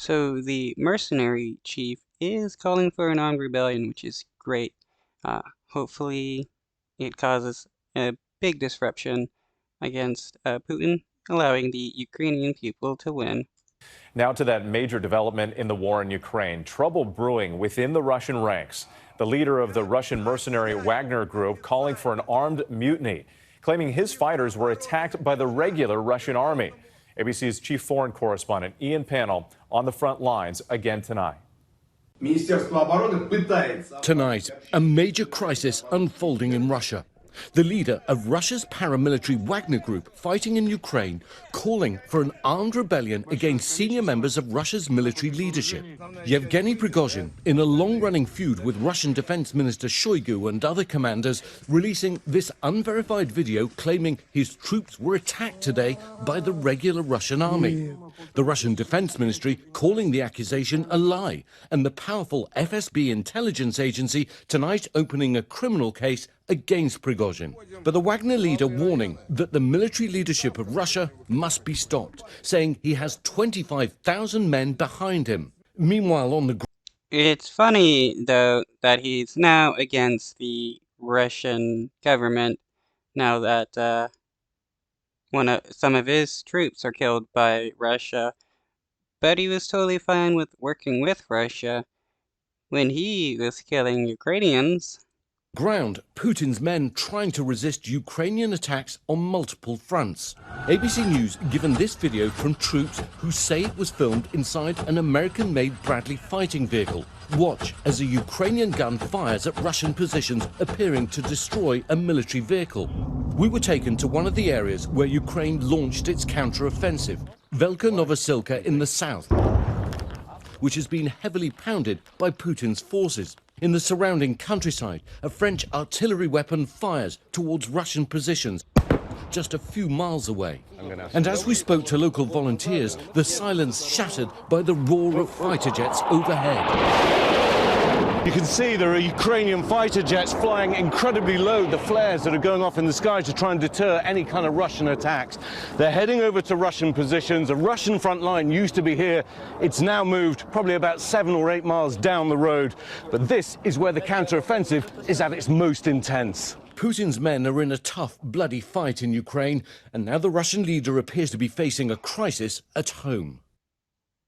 So the mercenary chief is calling for an armed rebellion, which is great. Hopefully, it causes a big disruption against Putin, allowing the Ukrainian people to win. Now to that major development in the war in Ukraine. Trouble brewing within the Russian ranks. The leader of the Russian mercenary Wagner group calling for an armed mutiny, claiming his fighters were attacked by the regular Russian army. ABC's chief foreign correspondent Ian Pannell on the front lines again tonight. Tonight, a major crisis unfolding in Russia. The leader of Russia's paramilitary Wagner group fighting in Ukraine calling for an armed rebellion against senior members of Russia's military leadership. Yevgeny Prigozhin, in a long-running feud with Russian Defense Minister Shoigu and other commanders, releasing this unverified video claiming his troops were attacked today by the regular Russian army. The Russian Defense Ministry calling the accusation a lie, and the powerful FSB intelligence agency tonight opening a criminal case against Prigozhin. But the Wagner leader warning that the military leadership of Russia must be stopped, saying he has 25,000 men behind him. Meanwhile, on the It's funny, though, that he's now against the Russian government now that some of his troops are killed by Russia. But he was totally fine with working with Russia when he was killing Ukrainians. ground, Putin's men trying to resist Ukrainian attacks on multiple fronts. ABC News given this video from troops who say it was filmed inside an American-made Bradley fighting vehicle. Watch as a Ukrainian gun fires at Russian positions appearing to destroy a military vehicle. We were taken to one of the areas where Ukraine launched its counter-offensive, Velka Novosilka in the south, which has been heavily pounded by Putin's forces. In the surrounding countryside, a French artillery weapon fires towards Russian positions just a few miles away. And as we spoke to local volunteers, the silence shattered by the roar of fighter jets overhead. You can see there are Ukrainian fighter jets flying incredibly low, the flares that are going off in the sky to try and deter any kind of Russian attacks. They're heading over to Russian positions. A Russian front line used to be here. It's now moved probably about 7 or 8 miles down the road. But this is where the counter-offensive is at its most intense. Putin's men are in a tough, bloody fight in Ukraine, and now the Russian leader appears to be facing a crisis at home.